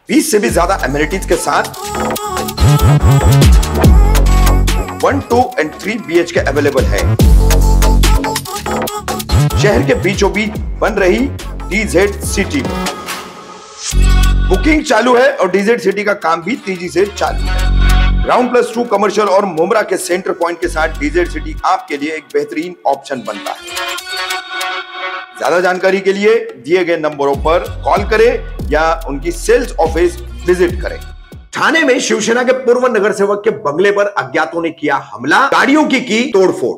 20 से भी ज्यादा एमिनिटीज के साथ 1, 2 एंड 3 BHK अवेलेबल है। शहर के बीचों बीच बन रही DZ सिटी में बुकिंग चालू है और DZ सिटी का काम भी तेजी से चालू है। ग्राउंड+2 कमर्शियल और मुमरा के सेंटर पॉइंट के साथ DZ सिटी आपके लिए एक बेहतरीन ऑप्शन बनता है। ज्यादा जानकारी के लिए दिए गए नंबरों पर कॉल करें या उनकी सेल्स ऑफिस विजिट करें। ठाणे में शिवसेना के पूर्व नगर सेवक के बंगले पर अज्ञातों ने किया हमला, गाड़ियों की तोड़फोड़।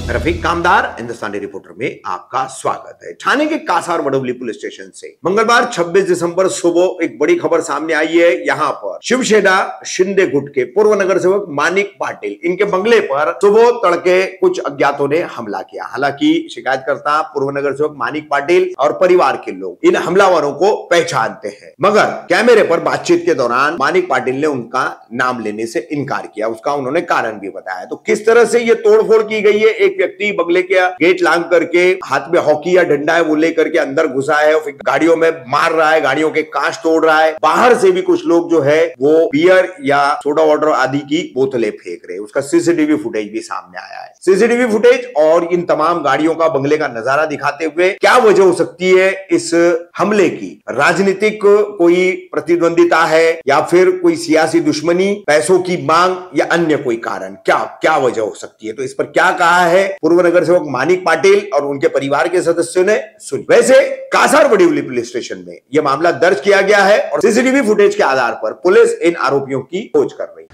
रफीक कामदार हिंदुस्तानी रिपोर्टर में आपका स्वागत है। ठाणे के कासार वडवली पुलिस स्टेशन से मंगलवार 26 दिसंबर सुबह एक बड़ी खबर सामने आई है। यहाँ पर शिवसेना शिंदे गुट के पूर्व नगर सेवक मानिक पाटिल, इनके बंगले पर सुबह तड़के कुछ अज्ञातों ने हमला किया। हालांकि शिकायतकर्ता पूर्व नगर सेवक मानिक पाटिल और परिवार के लोग इन हमलावरों को पहचानते हैं, मगर कैमरे पर बातचीत के दौरान मानिक पाटिल ने उनका नाम लेने से इनकार किया। उसका उन्होंने कारण भी बताया। तो किस तरह से ये तोड़फोड़ की गई है, एक व्यक्ति बंगले के गेट लांग करके हाथ में हॉकी या डंडा है वो लेकर के अंदर घुसा है और फिर गाड़ियों में मार रहा है, गाड़ियों के कांच तोड़ रहा है। बाहर से भी कुछ लोग जो है वो बियर या सोडा वाटर आदि की बोतलें फेंक रहे हैं। उसका सीसीटीवी फुटेज भी सामने आया है। सीसीटीवी फुटेज और इन तमाम गाड़ियों का बंगले का नजारा दिखाते हुए क्या वजह हो सकती है इस हमले की? राजनीतिक कोई प्रतिद्वंदिता है या फिर कोई सियासी दुश्मनी, पैसों की मांग या अन्य कोई कारण? क्या वजह हो सकती है? तो इस पर क्या कहा है पूर्व नगर सेवक मानिक पाटिल और उनके परिवार के सदस्यों ने सुनी। वैसे कासार वडवली पुलिस स्टेशन में यह मामला दर्ज किया गया है और CCTV footage K Aadhaar per police in आरोपियों की खोज कर रही है।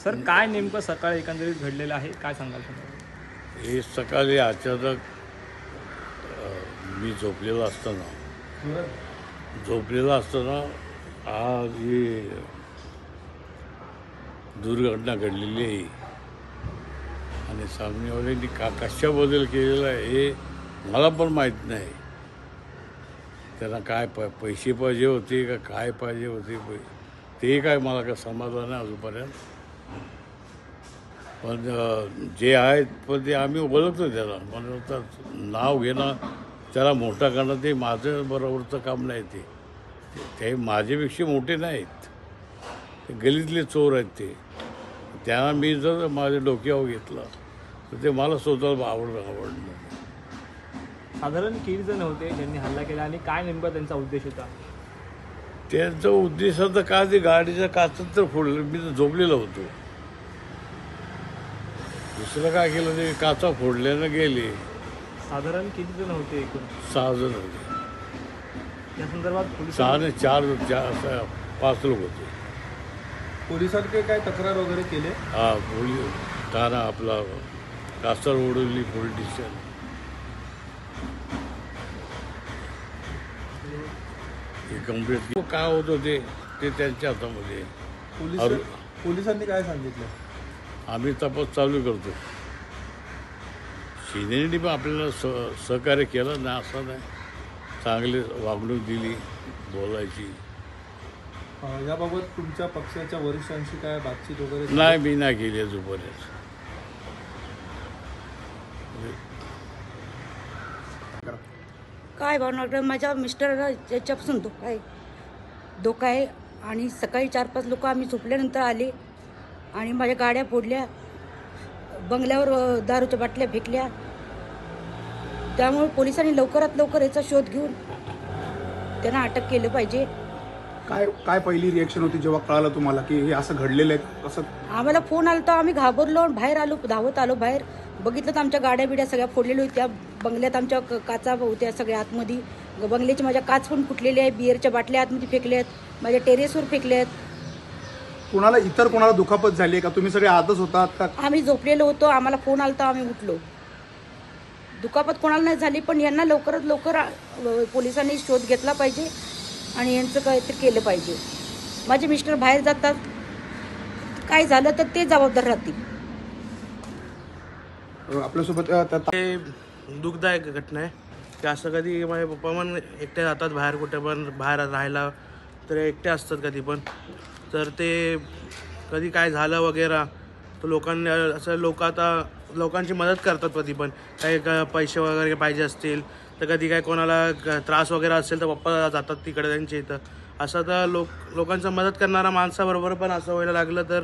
सर, काय नेमकं सकाळी एकंदरीत घडलेलं आहे, काय सांगाल तुम्ही? हे सकाळी अचानक मी झोपलेला असताना आज ही दुर्घटना घडलेली आहे आणि सामनेवाल्यांनी कशाबद्दल केलेलं आहे हे मला पण माहीत नाही। त्यांना काय पैसे पाहिजे होते का काय पाहिजे होते ते काय मला काय समाधान नाही अजूनपर्यंत, पण जे आहेत पण ते आम्ही ओळखतो त्याला, म्हणून नाव घेणं त्याला मोठा करणं ते माझं बरोबरचं काम नाही। ते माझ्यापेक्षा मोठे नाहीत, ते गलीतले चोर आहेत। त्यांना मी जर माझ्या डोक्यावर घेतलं तर ते मला स्वतःला आवडलं। साधारण किती जण होते ज्यांनी हल्ला केला आणि काय नेमका त्यांचा उद्देश होता? त्यांचा उद्देश होता का ते गाडीच्या काचत तर फोडलं, मी तर झोपलेलो होतो। दुसरं काय केलं ते काचा फोडल्यानं गेले। साधारण किती जण होते एकूण? 6 जण होते। या संदर्भात पोलीस 6 ने 4 5 लोक होते। पोलिसांकडे काय तक्रार वगैरे केले? हा, पोलीस ठाणा आपला Kasar Wadavali police station complete काय होत होते ते त्यांच्या हातामध्ये। पोलिसांनी काय सांगितलं? आम्ही तपास चालू करतो। शिंदेने पण आपल्याला सहकार्य केलं ना, असं नाही, चांगली वागणूक दिली, बोलायची। याबाबत तुमच्या पक्षाच्या वरिष्ठांशी काय बातचीत वगैरे? नाही, मी नाही केली अजूनपर्यंत। काय भावना, माझ्या मिस्टरला याच्यापासून धोका आहे आणि सकाळी 4-5 लोक आम्ही झोपल्यानंतर आले आणि माझ्या गाड्या फोडल्या, बंगल्यावर दारूच्या बाटल्या फेकल्या। त्यामुळे पोलिसांनी लवकरात लवकर याचा शोध घेऊन त्यांना अटक केलं पाहिजे। काय पहिली रिएक्शन होती जेव्हा कळालं तुम्हाला की हे असं घडलेलं आहे? असं आम्हाला फोन आला तर आम्ही घाबरलो, बाहेर आलो, धावत आलो बाहेर, बघितलं तर आमच्या गाड्या बिड्या सगळ्या फोडलेल्या होत्या। बंगल्यात आमच्या काचा होत्या सगळ्या आतमध्ये, बंगल्याची माझ्या काच पण फुटलेली आहे, बिअरच्या बाटल्या आतमध्ये फेकल्यात, माझ्या टेरेसवर फेकल्यात। इतर कोणाला दुखापत झाली आहे का? तुम्ही सगळे आतच होतात का? आम्ही झोपलेलो होतो, आम्हाला फोन आला तर आम्ही उठलो। दुखापत कोणाला नाही झाली, पण यांना लवकरात लवकर पोलिसांनी शोध घेतला पाहिजे आणि यांचं काहीतरी केलं पाहिजे। माझे मिस्टर बाहेर जातात, काय झालं तर ते जबाबदार राहतील। आपल्यासोबत दुःखदायक घटना आहे की असं कधी माझे पप्पा पण एकटे जातात बाहेर, कुठे पण बाहेर राहायला तर एकटे असतात कधी पण, तर ते कधी काय झालं वगैरे तर लोकांनी असं लोकांची मदत करतात. कधी पण काही पैसे वगैरे पाहिजे असतील तर कधी काय कोणाला त्रास वगैरे असेल तर पप्पा जातात तिकडे त्यांच्या इथं. असं तर लोकांचं मदत करणारा माणसाबरोबर पण असं व्हायला लागलं तर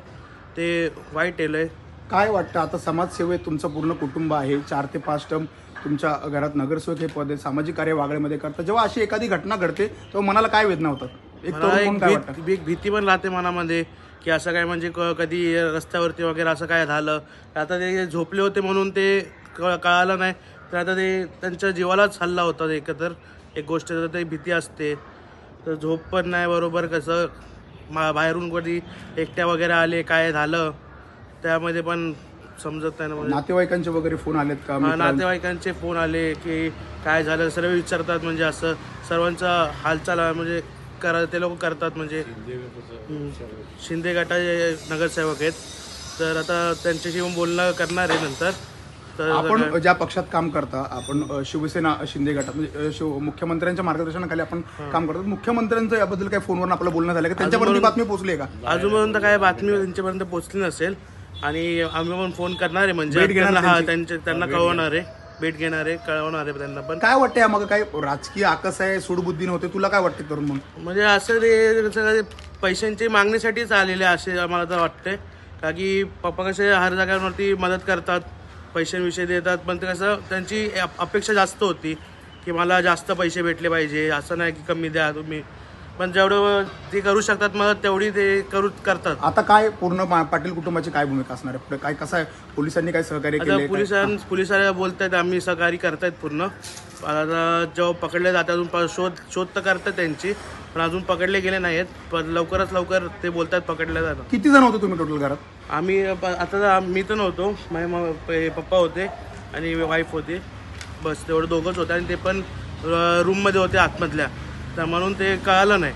ते वाईट आहे. काय वाटतं आता समाजसेवेत तुमचं पूर्ण कुटुंब आहे, 4 ते 5 टर्म तुमच्या घरात नगरसेवक हे पद आहे, सामाजिक कार्य वागळेमध्ये करतात. जेव्हा अशी एखादी घटना घडते तेव्हा मनाला काय वेदना होतात? एक तरुण म्हणून काय वाटतं? एक भीती पण राहते मनामध्ये की असं काय म्हणजे कधी रस्त्यावरती वगैरे असं काय झालं. आता ते झोपले होते म्हणून ते कळालं नाही तर आता ते त्यांच्या जीवालाच हल्ला होता एकतर एक गोष्ट तर ते भीती असते. तर झोप पण नाही बरोबर, कसं बाहेरून कधी एकट्या वगैरे आले काय झालं त्यामध्ये पण समजत नाही. म्हणजे नातेवाईकांचे वगैरे फोन आलेत का? नातेवाईकांचे फोन आले की काय झालं सर्व विचारतात. म्हणजे असं सर्वांचा हालचाल म्हणजे ते लोक करतात. म्हणजे शिंदे गटाचे नगरसेवक आहेत तर आता त्यांच्याशी बोलणं करणार आहे नंतर. तर आपण ज्या पक्षात काम करता, आपण शिवसेना शिंदे गटात म्हणजे मुख्यमंत्र्यांच्या मार्गदर्शनाखाली आपण काम करतो. मुख्यमंत्र्यांचं याबद्दल काय फोनवर आपलं बोलणं झालं का? त्यांच्यापर्यंत बातमी पोहोचली आहे का? अजूनपर्यंत काय बातमी त्यांच्यापर्यंत पोहोचली नसेल आणि आम्ही पण फोन करणार आहे. म्हणजे त्यांना कळवणार आहे, भेट घेणार आहे, कळवणार आहे त्यांना पण. काय वाटतंय मग काय राजकीय आकस आहे, सूडबुद्धीने होते? तुला काय वाटतं तरुण म्हणून? म्हणजे असं ते पैशांची मागणीसाठीच आलेले असे आम्हाला तर वाटतंय. का की पप्पा कसे हर जागांवरती मदत करतात, पैशांविषयी देतात, पण ते कसं त्यांची अपेक्षा जास्त होती की मला जास्त पैसे भेटले पाहिजे, असं नाही की कमी द्या तुम्ही. पण जेवढं ते करू शकतात मदत तेवढी ते करतात. आता काय पूर्ण पाटील कुटुंबाची काय भूमिका असणार आहे पुढे? काय कसं आहे, पोलिसांनी काय सहकार्य केले? पोलिसांना बोलतायत आम्ही सहकार्य करतायत पूर्ण. आता जेव्हा पकडले जातात अजून शोध तर करतात त्यांची, पण अजून पकडले गेले नाहीत. पण लवकर ते बोलतात पकडले जातात. किती जण होते तुम्ही टोटल घरात? आम्ही आता मी तर नव्हतो, माझे पप्पा होते आणि वाईफ होती, बस तेवढं दोघंच होते. आणि ते पण रूममध्ये होते आतमधल्या, तर म्हणून ते कळालं नाही.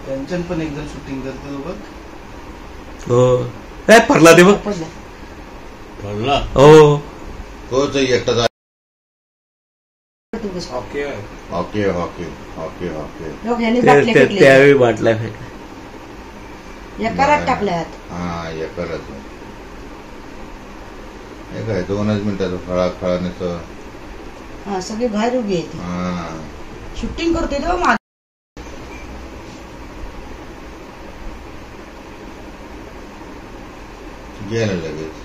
त्यांच्यान पण एकदम शूटिंग करतो बघ. हो काय पडला ते बघ. पडला हो तोच एकटा. Okay okay okay okay okay त्यावेळी बाटल्या फेकल्या. एकाला टाकल्यात. हा एकरच हे काय 2च मिनिटाचं खळानेच. हा सगळे बाहेर उभी आहेत. हा शूटिंग करतोय तेव्हा गेलं लगेच.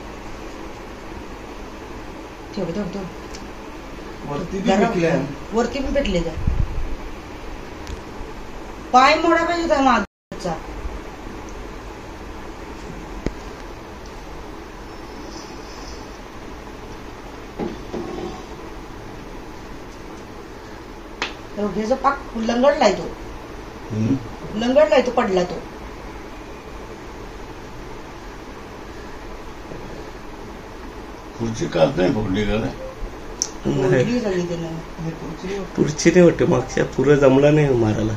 वरती पण भेटले का? पाय मोडा पाहिजे त्या माझा. रोग्याचा पाक लंगडलाय तो, लंगडलाय तो, पडला तो. खुर्ची काच नाही फोडली का? पुढची नाही वाटते, मागच्या पुरं जमला नाही मारायला.